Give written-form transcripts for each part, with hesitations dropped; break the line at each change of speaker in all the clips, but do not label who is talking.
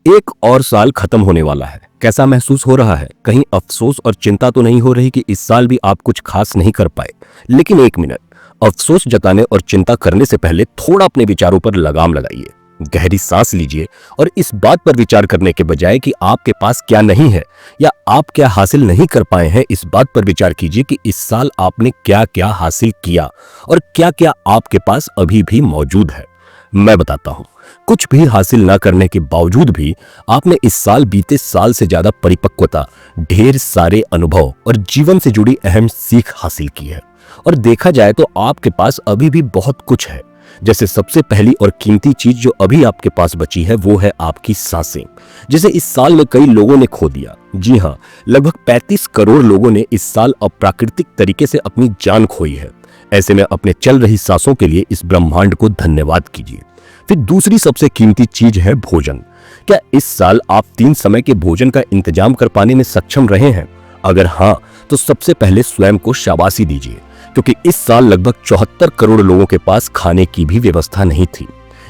एक और साल खत्म होने वाला है। कैसा महसूस हो रहा है? कहीं अफसोस और चिंता तो नहीं हो रही कि इस साल भी आप कुछ खास नहीं कर पाए? लेकिन एक मिनट, अफसोस जताने और चिंता करने से पहले थोड़ा अपने विचारों पर लगाम लगाइए। गहरी सांस लीजिए और इस बात पर विचार करने के बजाय कि आपके पास क्या नहीं है या आप क्या हासिल नहीं कर पाए हैं, इस बात पर विचार कीजिए कि इस साल आपने क्या क्या हासिल किया और क्या क्या आपके पास अभी भी मौजूद है। मैं बताता हूं, कुछ भी हासिल ना करने के बावजूद भी आपने इस साल बीते साल से ज्यादा परिपक्वता, ढेर सारे अनुभव और जीवन से जुड़ी अहम सीख हासिल की है। और देखा जाए तो आपके पास अभी भी बहुत कुछ है। जैसे सबसे पहली और कीमती चीज जो अभी आपके पास बची है वो है आपकी सांसें, जिसे इस साल में कई लोगों ने खो दिया। जी हाँ, लगभग 35 करोड़ लोगों ने इस साल अप्राकृतिक तरीके से अपनी जान खोई है। ऐसे में अपने चल रही सांसों के लिए इस ब्रह्मांड को धन्यवाद कीजिए। फिर दूसरी सबसे कीमती चीज है भोजन। क्या इस साल आप 3 समय के भोजन का इंतजाम कर पाने में सक्षम रहे हैं? अगर हाँ, तो सबसे पहले स्वयं को शाबाशी दीजिए, क्योंकि इस साल लगभग 74 करोड़ लोगों के पास खाने की भी व्यवस्था नहीं थी।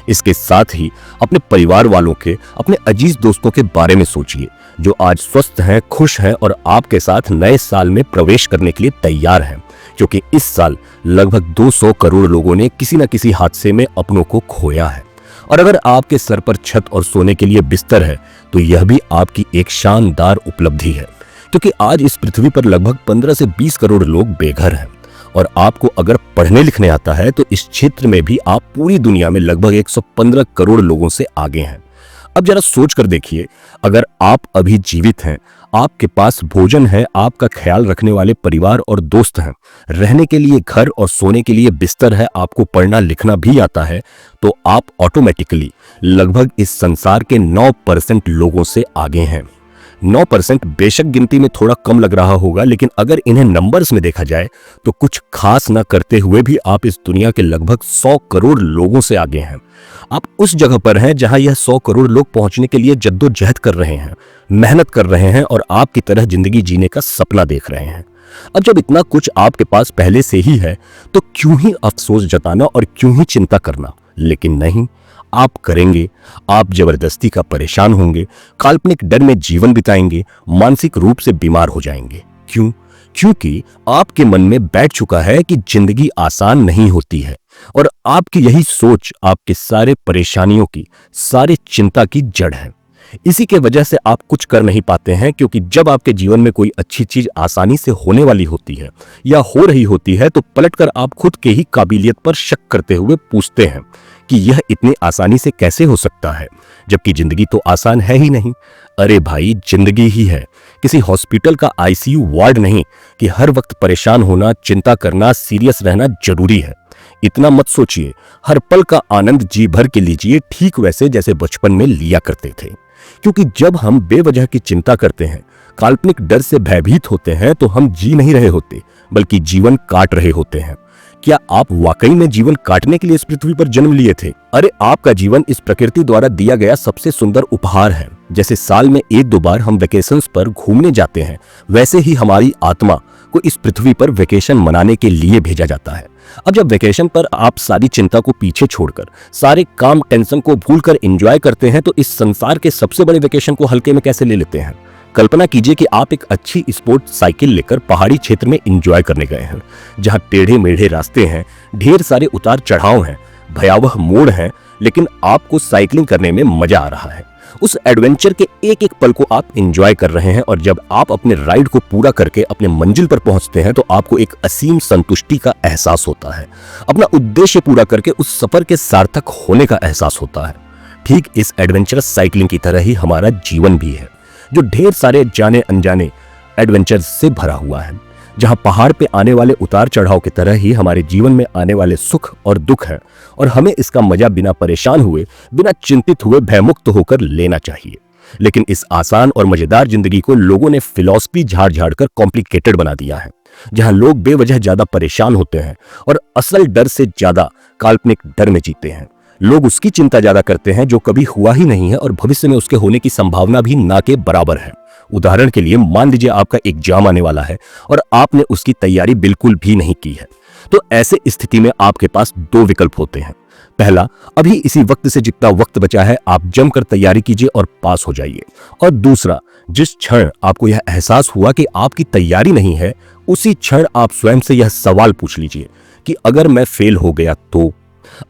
इसके साथ ही अपने परिवार वालों के, अपने अजीज दोस्तों के बारे में सोचिए, जो आज स्वस्थ हैं, खुश हैं और आपके साथ नए साल में प्रवेश करने के लिए तैयार हैं। क्योंकि इस साल लगभग 200 करोड़ लोगों ने किसी न किसी हादसे में अपनों को खोया है। और अगर आपके सर पर छत और सोने के लिए बिस्तर है, तो यह भी आपकी एक शानदार उपलब्धि है। क्योंकि आज इस पृथ्वी पर लगभग 15 से 20 करोड़ लोग बेघर हैं। और आपको अगर पढ़ने लिखने आता है तो इस क्षेत्र में भी आप पूरी दुनिया में लगभग 115 करोड़ लोगों से आगे हैं। अब जरा सोच कर देखिए, अगर आप अभी जीवित हैं, आपके पास भोजन है, आपका ख्याल रखने वाले परिवार और दोस्त हैं, रहने के लिए घर और सोने के लिए बिस्तर है, आपको पढ़ना लिखना भी आता है, तो आप ऑटोमेटिकली लगभग इस संसार के 9% लोगों से आगे हैं। 9% बेशक गिनती में थोड़ा कम लग रहा होगा, लेकिन अगर इन्हें नंबर्स में देखा जाए तो कुछ खास न करते हुए भी आप इस दुनिया के लगभग 100 करोड़ लोगों से आगे हैं। आप उस जगह पर हैं जहां यह 100 करोड़ लोग पहुंचने के लिए जद्दोजहद कर रहे हैं, मेहनत कर रहे हैं और आपकी तरह जिंदगी जीने का सपना देख रहे हैं। अब जब इतना कुछ आपके पास पहले से ही है, तो क्यों ही अफसोस जताना और क्यों ही चिंता करना? लेकिन नहीं, आप करेंगे। आप जबरदस्ती का परेशान होंगे, काल्पनिक डर में जीवन बिताएंगे, मानसिक रूप से बीमार हो जाएंगे। क्यों? क्योंकि आपके मन में बैठ चुका है कि जिंदगी आसान नहीं होती है। और आपकी यही सोच आपके सारे परेशानियों की, सारे चिंता की जड़ है। इसी के वजह से आप कुछ कर नहीं पाते हैं, क्योंकि जब आपके जीवन में कोई अच्छी चीज आसानी से होने वाली होती है या हो रही होती है, तो पलटकर आप खुद के ही काबिलियत पर शक करते हुए पूछते हैं कि यह इतनी आसानी से कैसे हो सकता है, जबकि जिंदगी तो आसान है ही नहीं। अरे भाई, जिंदगी ही है, किसी हॉस्पिटल का आईसीयू वार्ड नहीं कि हर वक्त परेशान होना, चिंता करना, सीरियस रहना जरूरी है। इतना मत सोचिए, हर पल का आनंद जी भर के लीजिए, ठीक वैसे जैसे बचपन में लिया करते थे। क्योंकि जब हम बेवजह की चिंता करते हैं, काल्पनिक डर से भयभीत होते हैं, तो हम जी नहीं रहे होते, बल्कि जीवन काट रहे होते हैं। क्या आप वाकई में जीवन काटने के लिए इस पृथ्वी पर जन्म लिए थे? अरे, आपका जीवन इस प्रकृति द्वारा दिया गया सबसे सुंदर उपहार है। जैसे साल में 1-2 बार हम वेकेशंस पर घूमने जाते हैं, वैसे ही हमारी आत्मा को इस पृथ्वी पर वेकेशन मनाने के लिए भेजा जाता है। अब जब वेकेशन पर आप सारी चिंता को पीछे छोड़कर, सारे काम टेंशन को भूलकर एंजॉय करते हैं, तो इस संसार के सबसे बड़े वेकेशन को हल्के में कैसे ले लेते हैं? कल्पना कीजिए कि आप एक अच्छी स्पोर्ट साइकिल लेकर पहाड़ी क्षेत्र में एंजॉय करने गए हैं, जहां टेढ़े मेढ़े रास्ते हैं, ढेर सारे उतार चढ़ाव हैं, भयावह मोड़ हैं, लेकिन आपको साइकिलिंग करने में मजा आ रहा है। उस एडवेंचर के एक एक पल को आप एंजॉय कर रहे हैं, और जब आप अपने राइड को पूरा करके अपने मंजिल पर पहुंचते हैं, तो आपको एक असीम संतुष्टि का एहसास होता है। अपना उद्देश्य पूरा करके उस सफर के सार्थक होने का एहसास होता है। ठीक इस एडवेंचरस साइकिलिंग की तरह ही हमारा जीवन भी है, जो ढेर सारे जाने अनजाने एडवेंचर से भरा हुआ है। जहां पहाड़ पे आने वाले उतार चढ़ाव की तरह ही हमारे जीवन में आने वाले सुख और दुख हैं, और हमें इसका मजा बिना परेशान हुए, बिना चिंतित हुए, भयमुक्त होकर लेना चाहिए। लेकिन इस आसान और मजेदार जिंदगी को लोगों ने फिलॉसफी झाड़ झाड़ कर कॉम्प्लिकेटेड बना दिया है, जहां लोग बेवजह ज्यादा परेशान होते हैं और असल डर से ज्यादा काल्पनिक डर में जीते हैं। लोग उसकी चिंता ज्यादा करते हैं जो कभी हुआ ही नहीं है और भविष्य में उसके होने की संभावना भी ना के बराबर है। उदाहरण के लिए, मान लीजिए आपका एग्जाम आने वाला है और आपने उसकी तैयारी बिल्कुल भी नहीं की है, तो ऐसे स्थिति में आपके पास 2 विकल्प होते हैं। पहला, अभी इसी वक्त से जितना वक्त बचा है आप जमकर तैयारी कीजिए और पास हो जाइए। और दूसरा, जिस क्षण आपको यह एहसास हुआ कि आपकी तैयारी नहीं है, उसी क्षण आप स्वयं से यह सवाल पूछ लीजिए कि अगर मैं फेल हो गया तो।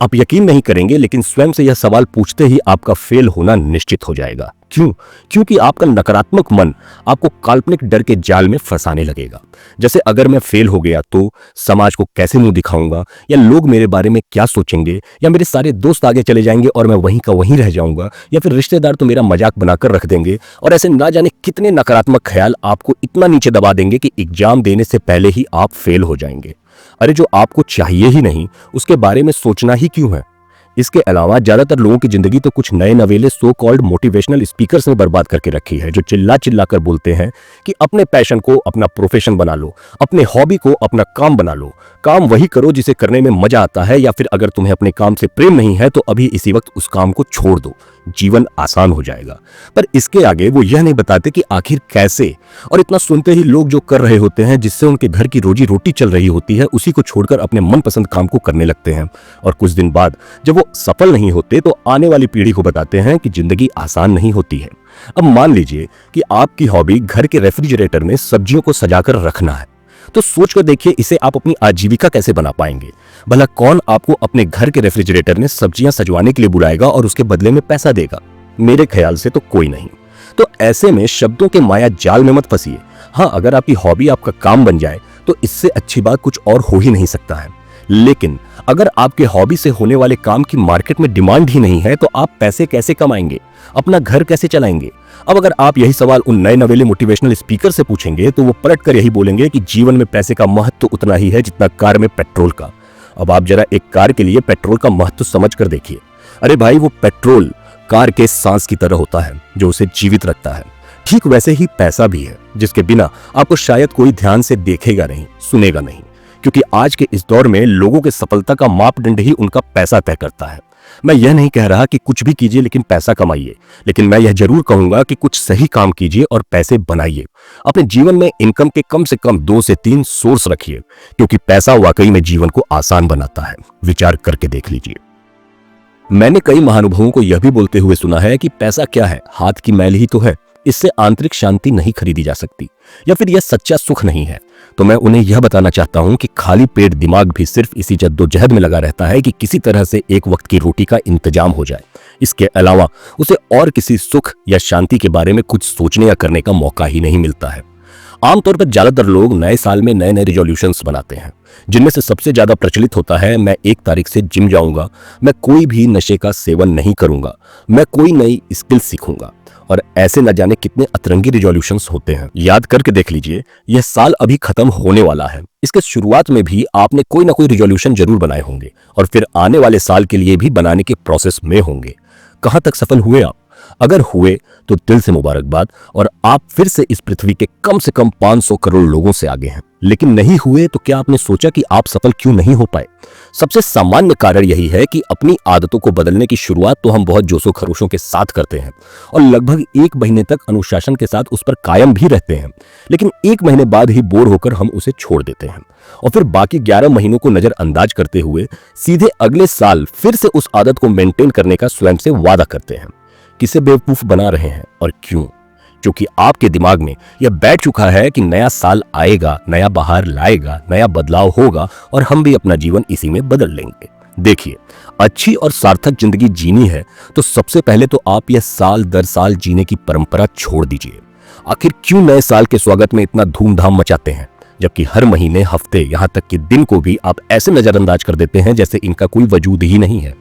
आप यकीन नहीं करेंगे, लेकिन स्वयं से यह सवाल पूछते ही आपका फेल होना निश्चित हो जाएगा। क्यों? क्योंकि आपका नकारात्मक मन आपको काल्पनिक डर के जाल में फंसाने लगेगा। जैसे अगर मैं फेल हो गया तो समाज को कैसे मुंह दिखाऊंगा, या लोग मेरे बारे में क्या सोचेंगे, या मेरे सारे दोस्त आगे चले जाएंगे और मैं वहीं का वहीं रह जाऊंगा, या फिर रिश्तेदार तो मेरा मजाक बनाकर रख देंगे। और ऐसे ना जाने कितने नकारात्मक ख्याल आपको इतना नीचे दबा देंगे कि एग्जाम देने से पहले ही आप फेल हो जाएंगे। अरे जो आपको चाहिए ही नहीं, उसके बारे में सोचना ही क्यों है? इसके अलावा ज्यादातर लोगों की जिंदगी तो कुछ नए नवेले सो कॉल्ड मोटिवेशनल स्पीकर्स ने बर्बाद करके रखी है, जो चिल्ला चिल्ला कर बोलते हैं कि अपने पैशन को अपना प्रोफेशन बना लो, अपने हॉबी को अपना काम बना लो, काम वही करो जिसे करने में मजा आता है, या फिर अगर तुम्हें अपने काम से प्रेम नहीं है तो अभी इसी वक्त उस काम को छोड़ दो, जीवन आसान हो जाएगा। पर इसके आगे वो यह नहीं बताते कि आखिर कैसे। और इतना सुनते ही लोग जो कर रहे होते हैं, जिससे उनके घर की रोजी रोटी चल रही होती है, उसी को छोड़कर अपने मनपसंद काम को करने लगते हैं। और कुछ दिन बाद जब वो सफल नहीं होते तो आने वाली पीढ़ी को बताते हैं कि जिंदगी आसान नहीं होती है। अब मान लीजिए कि आपकी हॉबी घर के रेफ्रिजरेटर में सब्जियों को सजाकर रखना है, तो सोचकर देखिए इसे आप अपनी आजीविका कैसे बना पाएंगे। भला कौन आपको अपने घर के रेफ्रिजरेटर में सब्जियां सजवाने के लिए बुलाएगा और उसके बदले में पैसा देगा? मेरे ख्याल से तो कोई नहीं। तो ऐसे में शब्दों के माया जाल में मत फंसिए। हाँ, अगर आपकी हॉबी आपका काम बन जाए तो इससे अच्छी बात कुछ और हो ही नहीं सकता है। लेकिन अगर आपके हॉबी से होने वाले काम की मार्केट में डिमांड ही नहीं है, तो आप पैसे कैसे कमाएंगे, अपना घर कैसे चलाएंगे? अब अगर आप यही सवाल उन नए नवेले मोटिवेशनल स्पीकर से पूछेंगे तो वो पलट कर यही बोलेंगे कि जीवन में पैसे का महत्व तो उतना ही है जितना कार में पेट्रोल का। अब आप जरा एक कार के लिए पेट्रोल का महत्व समझ कर देखिए। अरे भाई, वो पेट्रोल कार के सांस की तरह होता है जो उसे जीवित रखता है। ठीक वैसे ही पैसा भी है, जिसके बिना आपको शायद कोई ध्यान से देखेगा नहीं, सुनेगा नहीं। क्योंकि आज के इस दौर में लोगों के सफलता का मापदंड ही उनका पैसा तय करता है। मैं यह नहीं कह रहा कि कुछ भी कीजिए लेकिन पैसा कमाइए, लेकिन मैं यह जरूर कहूंगा कि कुछ सही काम कीजिए और पैसे बनाइए। अपने जीवन में इनकम के कम से कम 2 से 3 सोर्स रखिए, क्योंकि पैसा वाकई में जीवन को आसान बनाता है। विचार करके देख लीजिए। मैंने कई महानुभावों को यह भी बोलते हुए सुना है कि पैसा क्या है, हाथ की मैल ही तो है, इससे आंतरिक शांति नहीं खरीदी जा सकती, या फिर यह सच्चा सुख नहीं है। तो मैं उन्हें यह बताना चाहता हूं कि खाली पेट दिमाग भी सिर्फ इसी जद्दोजहद में लगा रहता है कि किसी तरह से एक वक्त की रोटी का इंतजाम हो जाए। इसके अलावा उसे और किसी सुख या शांति के बारे में कुछ सोचने या करने का मौका ही नहीं मिलता है। आमतौर पर ज्यादातर लोग नए साल में नए नए रिजोल्यूशंस बनाते हैं, जिनमें से सबसे ज्यादा प्रचलित होता है मैं 1 तारीख से जिम जाऊंगा, मैं कोई भी नशे का सेवन नहीं करूंगा, मैं कोई नई स्किल सीखूंगा। और ऐसे न जाने कितने अतरंगी रिजोल्यूशंस होते हैं। याद करके देख लीजिए, यह साल अभी खत्म होने वाला है। इसके शुरुआत में भी आपने कोई ना कोई रिजोल्यूशन जरूर बनाए होंगे, और फिर आने वाले साल के लिए भी बनाने के प्रोसेस में होंगे। कहां तक सफल हुए आप? अगर हुए तो दिल से मुबारकबाद, और आप फिर से इस पृथ्वी के कम से कम 500 करोड़ लोगों से आगे हैं। लेकिन नहीं हुए तो क्या आपने सोचा कि आप सफल क्यों नहीं हो पाए? सबसे सामान्य कारण यही है कि अपनी आदतों को बदलने की शुरुआत तो हम बहुत जोशो खरोशों के साथ करते हैं और लगभग 1 महीने तक अनुशासन के साथ उस पर कायम भी रहते हैं, लेकिन 1 महीने बाद ही बोर होकर हम उसे छोड़ देते हैं और फिर बाकी 11 महीनों को नजरअंदाज करते हुए सीधे अगले साल फिर से उस आदत को मेंटेन करने का स्वयं से वादा करते हैं। किसे बेवकूफ बना रहे हैं और क्यों? क्योंकि आपके दिमाग में यह बैठ चुका है कि नया साल आएगा, नया बहार लाएगा, नया बदलाव होगा और हम भी अपना जीवन इसी में बदल लेंगे। देखिए, अच्छी और सार्थक जिंदगी जीनी है तो सबसे पहले तो आप यह साल दर साल जीने की परंपरा छोड़ दीजिए। आखिर क्यों नए साल के स्वागत में इतना धूमधाम मचाते हैं, जबकि हर महीने, हफ्ते, यहाँ तक कि दिन को भी आप ऐसे नजरअंदाज कर देते हैं जैसे इनका कोई वजूद ही नहीं है?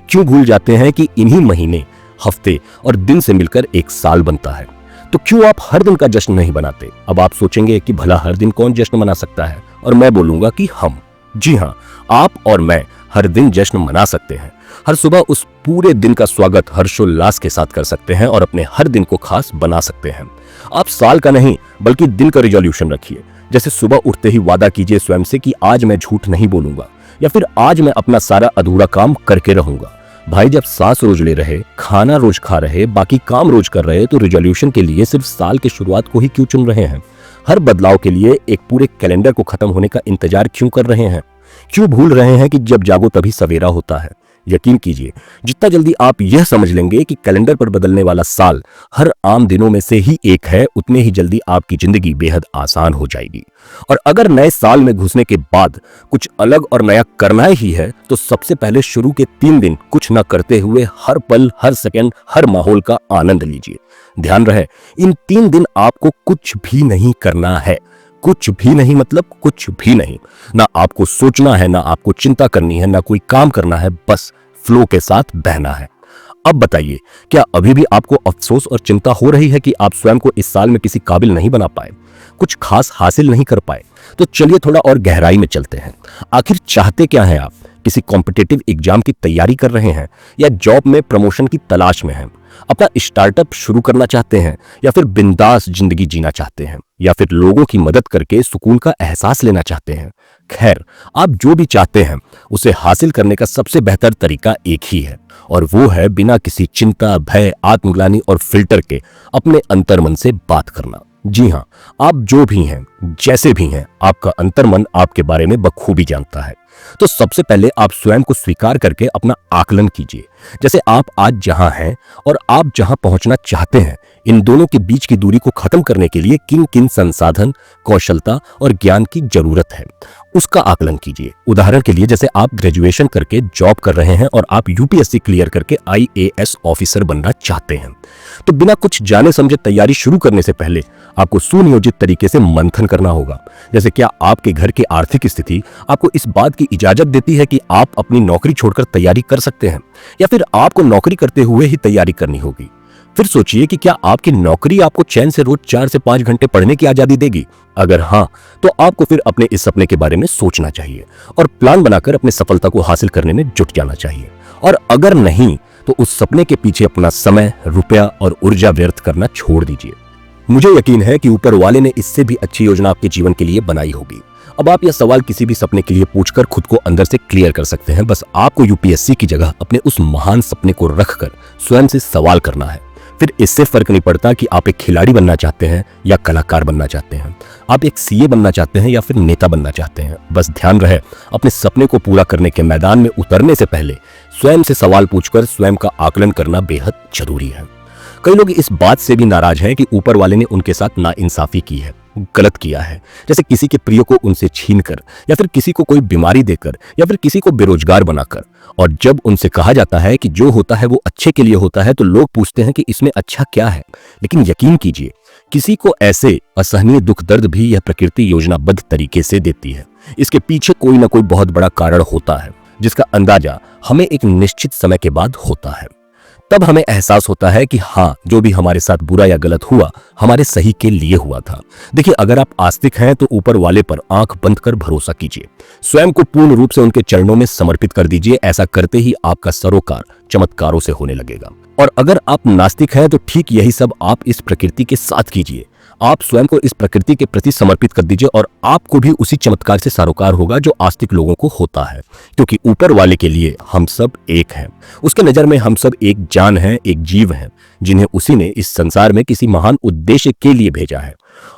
क्यों भूल जाते हैं कि इन्हीं महीने, हफ्ते और दिन से मिलकर एक साल बनता है? तो क्यों आप हर दिन का जश्न नहीं बनाते? अब आप सोचेंगे कि भला हर दिन कौन जश्न मना सकता है, और मैं बोलूंगा कि हम, जी हाँ, आप और मैं हर दिन जश्न मना सकते हैं। हर सुबह उस पूरे दिन का स्वागत हर्षोल्लास के साथ कर सकते हैं और अपने हर दिन को खास बना सकते हैं। आप साल का नहीं बल्कि दिन का रिजोल्यूशन रखिए। जैसे सुबह उठते ही वादा कीजिए स्वयं से कि आज मैं झूठ नहीं बोलूंगा, या फिर आज मैं अपना सारा अधूरा काम करके रहूंगा। भाई, जब सांस रोज ले रहे, खाना रोज खा रहे, बाकी काम रोज कर रहे, तो रिजोल्यूशन के लिए सिर्फ साल के शुरुआत को ही क्यों चुन रहे हैं? हर बदलाव के लिए एक पूरे कैलेंडर को खत्म होने का इंतजार क्यों कर रहे हैं? क्यों भूल रहे हैं कि जब जागो तभी सवेरा होता है? यकीन कीजिए, जितना जल्दी आप यह समझ लेंगे कि कैलेंडर पर बदलने वाला साल हर आम दिनों में से ही एक है, उतने ही जल्दी आपकी जिंदगी बेहद आसान हो जाएगी। और अगर नए साल में घुसने के बाद कुछ अलग और नया करना ही है तो सबसे पहले शुरू के 3 दिन कुछ न करते हुए हर पल, हर सेकंड, हर माहौल का आनंद लीजिए। ध्यान रहे, इन 3 दिन आपको कुछ भी नहीं करना है। कुछ भी नहीं मतलब कुछ भी नहीं। ना आपको सोचना है, ना आपको चिंता करनी है, ना कोई काम करना है, बस फ्लो के साथ बहना है। अब बताइए, क्या अभी भी आपको अफसोस और चिंता हो रही है कि आप स्वयं को इस साल में किसी काबिल नहीं बना पाए, कुछ खास हासिल नहीं कर पाए? तो चलिए थोड़ा और गहराई में चलते हैं। आखिर चाहते क्या हैं आप? किसी कॉम्पिटिटिव एग्जाम की तैयारी कर रहे हैं या जॉब में प्रमोशन की तलाश में हैं? अपना स्टार्टअप शुरू करना चाहते हैं या फिर बिंदास जिंदगी जीना चाहते हैं या फिर लोगों की मदद करके सुकून का एहसास लेना चाहते हैं? खैर, आप जो भी चाहते हैं उसे हासिल करने का सबसे बेहतर तरीका एक ही है, और वो है बिना किसी चिंता, भय, आत्मग्लानि और फिल्टर के अपने अंतर्मन से बात करना। जी हाँ, आप जो भी हैं, जैसे भी हैं, आपका अंतर्मन आपके बारे में बखूबी जानता है। तो सबसे पहले आप स्वयं को स्वीकार करके अपना आकलन कीजिए। जैसे आप आज जहां हैं और आप जहां पहुंचना चाहते हैं, इन दोनों के बीच की दूरी को खत्म करने के लिए किन किन संसाधन, कौशलता और ज्ञान की जरूरत है, उसका आकलन कीजिए। उदाहरण के लिए, जैसे आप ग्रेजुएशन करके जॉब कर रहे हैं और आप यूपीएससी क्लियर करके आईएएस ऑफिसर बनना चाहते हैं, तो बिना कुछ जाने समझे तैयारी शुरू करने से पहले आपको सुनियोजित तरीके से मंथन करना होगा। जैसे क्या आपके घर की आर्थिक स्थिति आपको इस बात की इजाजत देती है कि आप अपनी नौकरी छोड़कर तैयारी कर सकते हैं, या फिर आपको नौकरी करते हुए ही तैयारी करनी होगी? फिर सोचिए कि क्या आपकी नौकरी आपको चैन से रोज 4 से 5 घंटे पढ़ने की आजादी देगी? अगर हाँ, तो आपको फिर अपने इस सपने के बारे में सोचना चाहिए और प्लान बनाकर अपने सफलता को हासिल करने में जुट जाना चाहिए। और अगर नहीं, तो उस सपने के पीछे अपना समय, रुपया और ऊर्जा व्यर्थ करना छोड़ दीजिए। मुझे यकीन है कि ऊपर वाले ने इससे भी अच्छी योजना आपके जीवन के लिए बनाई होगी। अब आप यह सवाल किसी भी सपने के लिए पूछकर खुद को अंदर से क्लियर कर सकते हैं। बस आपको यूपीएससी की जगह अपने उस महान सपने को रखकर स्वयं से सवाल करना है। फिर इससे फर्क नहीं पड़ता कि आप एक खिलाड़ी बनना चाहते हैं या कलाकार बनना चाहते हैं, आप एक सीए बनना चाहते हैं या फिर नेता बनना चाहते हैं। बस ध्यान रहे, अपने सपने को पूरा करने के मैदान में उतरने से पहले स्वयं से सवाल पूछकर स्वयं का आकलन करना बेहद जरूरी है। कई लोग इस बात से भी नाराज हैं कि ऊपर वाले ने उनके साथ नाइंसाफी की है, गलत किया है। जैसे किसी के प्रिय को उनसे छीनकर, या फिर किसी को कोई बीमारी देकर, या फिर किसी को बेरोजगार बनाकर। और जब उनसे कहा जाता है कि जो होता है वो अच्छे के लिए होता है, तो लोग पूछते हैं कि इसमें अच्छा क्या है। लेकिन यकीन कीजिए, किसी को ऐसे असहनीय दुख दर्द भी यह प्रकृति योजनाबद्ध तरीके से देती है। इसके पीछे कोई ना कोई बहुत बड़ा कारण होता है, जिसका अंदाजा हमें एक निश्चित समय के बाद होता है। तब हमें एहसास होता है कि हाँ, जो भी हमारे साथ बुरा या गलत हुआ, हमारे सही के लिए हुआ था। देखिए, अगर आप आस्तिक हैं तो ऊपर वाले पर आंख बंद कर भरोसा कीजिए। स्वयं को पूर्ण रूप से उनके चरणों में समर्पित कर दीजिए। ऐसा करते ही आपका सरोकार चमत्कारों से होने लगेगा। और अगर आप नास्तिक हैं तो ठीक यही सब आप इस प्रकृति के साथ कीजिए। आप स्वयं को इस प्रकृति के प्रति समर्पित कर दीजिए और आपको भी उसी चमत्कार से सरोकार होगा जो आस्तिक लोगों को होता है। क्योंकि ऊपर वाले के लिए हम सब एक हैं। उसके नजर में हम सब एक जान हैं, एक जीव हैं, जिन्हें उसी ने इस संसार में किसी महान उद्देश्य के लिए भेजा है।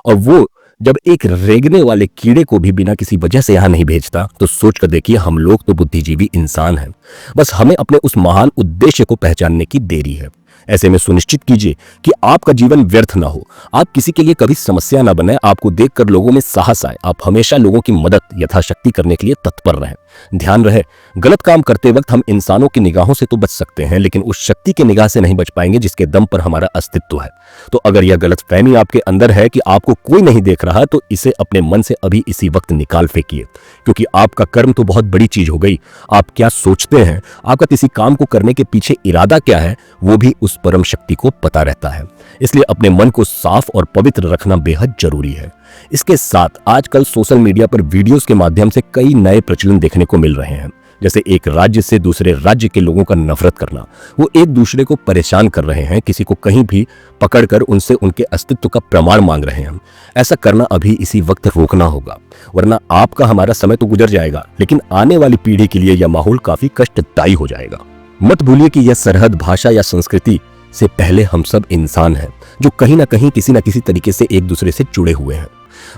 और वो जब एक रेंगने वाले कीड़े को भी बिना किसी वजह से यहाँ नहीं भेजता, तो सोच कर देखिए, हम लोग तो बुद्धिजीवी इंसान हैं। बस हमें अपने उस महान उद्देश्य को पहचानने की देरी है। ऐसे में सुनिश्चित कीजिए कि आपका जीवन व्यर्थ ना हो, आप किसी के लिए कभी समस्या ना बने, आपको देखकर लोगों में साहस आए, आप हमेशा लोगों की मदद यथाशक्ति करने के लिए तत्पर रहें। ध्यान रहे, गलत काम करते वक्त हम इंसानों की निगाहों से तो बच सकते हैं, लेकिन उस शक्ति की निगाह से नहीं बच पाएंगे जिसके दम पर हमारा अस्तित्व है। तो अगर यह गलतफहमी आपके अंदर है कि आपको कोई नहीं देख रहा, तो इसे अपने मन से अभी इसी वक्त निकाल फेंकिए। क्योंकि आपका कर्म तो बहुत बड़ी चीज हो गई। आप क्या सोचते हैं, आपका किसी काम को करने के पीछे इरादा क्या है, वो भी उस परम शक्ति को पता रहता है। इसलिए अपने मन को साफ और पवित्र रखना बेहद जरूरी है। इसके साथ आजकल सोशल मीडिया पर वीडियोस के माध्यम से कई नए प्रचलन देखने को मिल रहे हैं। जैसे एक राज्य से दूसरे राज्य के लोगों का नफरत करना, वो एक दूसरे को परेशान कर रहे हैं, किसी को कहीं भी पकड़कर उनसे उनके अस्तित्व का प्रमाण मांग रहे हैं। ऐसा करना अभी इसी वक्त रोकना होगा, वरना आपका हमारा समय तो गुजर जाएगा, लेकिन आने वाली पीढ़ी के लिए यह माहौल काफी कष्टदायी हो जाएगा। मत भूलिए कि यह सरहद, भाषा या संस्कृति से पहले हम सब इंसान हैं, जो कहीं ना कहीं किसी न किसी तरीके से एक दूसरे से जुड़े हुए हैं।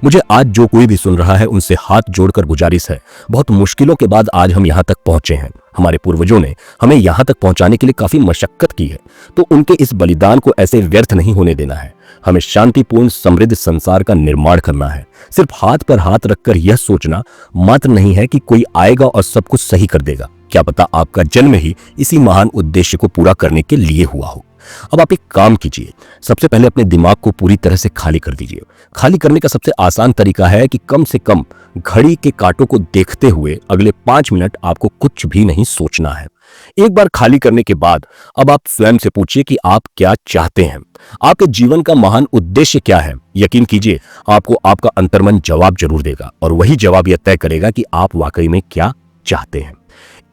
मुझे आज जो कोई भी सुन रहा है उनसे हाथ जोड़कर गुजारिश है, बहुत मुश्किलों के बाद आज हम यहाँ तक पहुंचे हैं। हमारे पूर्वजों ने हमें यहाँ तक पहुंचाने के लिए काफी मशक्कत की है, तो उनके इस बलिदान को ऐसे व्यर्थ नहीं होने देना है। हमें शांतिपूर्ण समृद्ध संसार का निर्माण करना है। सिर्फ हाथ पर हाथ रखकर यह सोचना मात्र नहीं है कि कोई आएगा और सब कुछ सही कर देगा। क्या पता आपका जन्म ही इसी महान उद्देश्य को पूरा करने के लिए हुआ हो। अब आप एक काम कीजिए, सबसे पहले अपने दिमाग को पूरी तरह से खाली कर दीजिए। खाली करने का सबसे आसान तरीका है कि कम से कम घड़ी के कांटों को देखते हुए अगले 5 मिनट आपको कुछ भी नहीं सोचना है। एक बार खाली करने के बाद अब आप स्वयं से पूछिए कि आप क्या चाहते हैं, आपके जीवन का महान उद्देश्य क्या है। यकीन कीजिए, आपको आपका अंतर्मन जवाब जरूर देगा और वही जवाब यह तय करेगा कि आप वाकई में क्या चाहते हैं।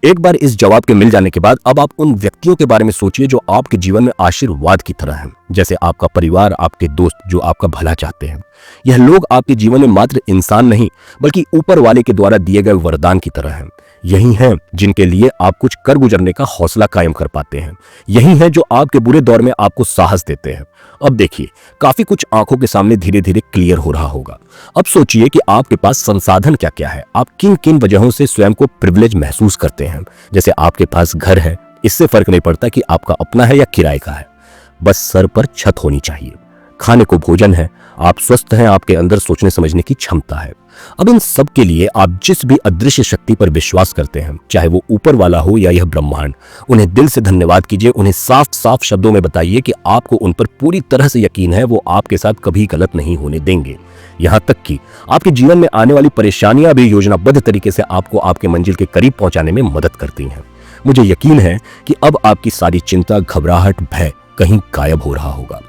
एक बार इस जवाब के मिल जाने के बाद अब आप उन व्यक्तियों के बारे में सोचिए जो आपके जीवन में आशीर्वाद की तरह हैं, जैसे आपका परिवार, आपके दोस्त जो आपका भला चाहते हैं। यह लोग आपके जीवन में मात्र इंसान नहीं बल्कि ऊपर वाले के द्वारा दिए गए वरदान की तरह हैं। यही हैं जिनके लिए आप कुछ कर गुजरने का हौसला कायम कर पाते हैं। यही हैं जो आपके बुरे दौर में आपको साहस देते हैं। अब देखिए, काफी कुछ आंखों के सामने धीरे धीरे क्लियर हो रहा होगा। अब सोचिए कि आपके पास संसाधन क्या क्या है, आप किन किन वजहों से स्वयं को प्रिविलेज महसूस करते हैं। जैसे आपके पास घर है, इससे फर्क नहीं पड़ता कि आपका अपना है या किराए का है, बस सर पर छत होनी चाहिए। खाने को भोजन है, आप स्वस्थ हैं, आपके अंदर सोचने समझने की क्षमता है। अब इन सब के लिए आप जिस भी अदृश्य शक्ति पर विश्वास करते हैं, चाहे वो ऊपर वाला हो या यह ब्रह्मांड, उन्हें दिल से धन्यवाद कीजिए। उन्हें साफ साफ शब्दों में बताइए कि आपको उन पर पूरी तरह से यकीन है, वो आपके साथ कभी गलत नहीं होने देंगे। यहाँ तक कि आपके जीवन में आने वाली परेशानियां भी योजनाबद्ध तरीके से आपको आपके मंजिल के करीब पहुंचाने में मदद करती हैं। मुझे यकीन है कि अब आपकी सारी चिंता, घबराहट, भय कहीं गायब हो रहा होगा।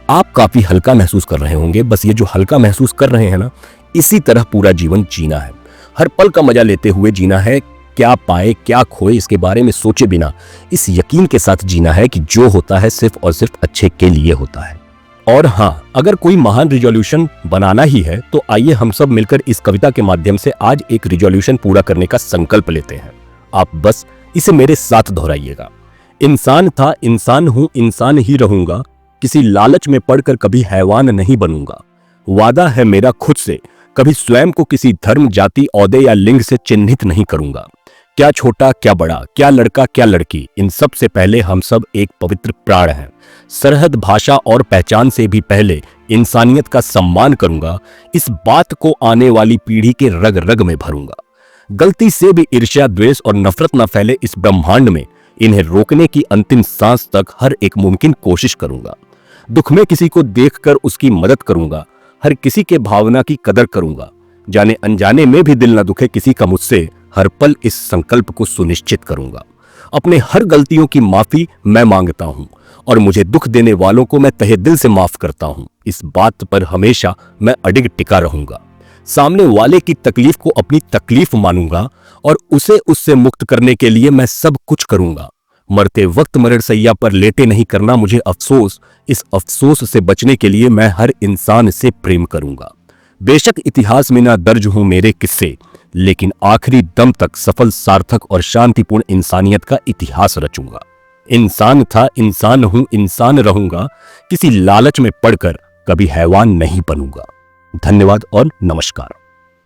आप काफी हल्का महसूस कर रहे होंगे। बस ये जो हल्का महसूस कर रहे हैं ना, इसी तरह पूरा जीवन जीना है। हर पल का मजा लेते हुए जीना है। क्या पाए क्या खोए इसके बारे में सोचे बिना इस यकीन के साथ जीना है कि जो होता है सिर्फ और सिर्फ अच्छे के लिए होता है। और हाँ, अगर कोई महान रिजोल्यूशन बनाना ही है तो आइए हम सब मिलकर इस कविता के माध्यम से आज एक रिजोल्यूशन पूरा करने का संकल्प लेते हैं। आप बस इसे मेरे साथ दोहराइएगा। इंसान था, इंसान हूं, इंसान ही रहूंगा, किसी लालच में पड़कर कभी हैवान नहीं बनूंगा। वादा है मेरा खुद से, कभी स्वयं को किसी धर्म, जाति, औहदे या लिंग से चिन्हित नहीं करूंगा। क्या छोटा क्या बड़ा, क्या लड़का क्या लड़की, इन सब से पहले हम सब एक पवित्र प्राण हैं। सरहद, भाषा और पहचान से भी पहले इंसानियत का सम्मान करूंगा। इस बात को आने वाली पीढ़ी के रग रग में भरूंगा। गलती से भी ईर्ष्या, द्वेष और नफरत न फैले इस ब्रह्मांड में, इन्हें रोकने की अंतिम सांस तक हर एक मुमकिन कोशिश करूंगा। दुख में किसी को देखकर उसकी मदद करूंगा। हर किसी के भावना की कदर करूंगा। जाने अनजाने में भी दिल न दुखे किसी का मुझसे, हर पल इस संकल्प को सुनिश्चित करूंगा। अपने हर गलतियों की माफी मैं मांगता हूं और मुझे दुख देने वालों को मैं तहे दिल से माफ करता हूं। इस बात पर हमेशा मैं अडिग टिका रहूंगा। सामने वाले की तकलीफ को अपनी तकलीफ मानूंगा और उसे उससे मुक्त करने के लिए मैं सब कुछ करूंगा। मरते वक्त मरणशैया पर लेटे नहीं करना मुझे अफसोस। इस अफसोस से बचने के लिए मैं हर इंसान से प्रेम करूंगा। बेशक इतिहास में ना दर्ज हूं मेरे किस्से, लेकिन आखिरी दम तक सफल, सार्थक और शांतिपूर्ण इंसानियत का इतिहास रचूंगा। इंसान था, इंसान हूं, इंसान रहूंगा, किसी लालच में पड़कर कभी हैवान नहीं बनूंगा। धन्यवाद और नमस्कार।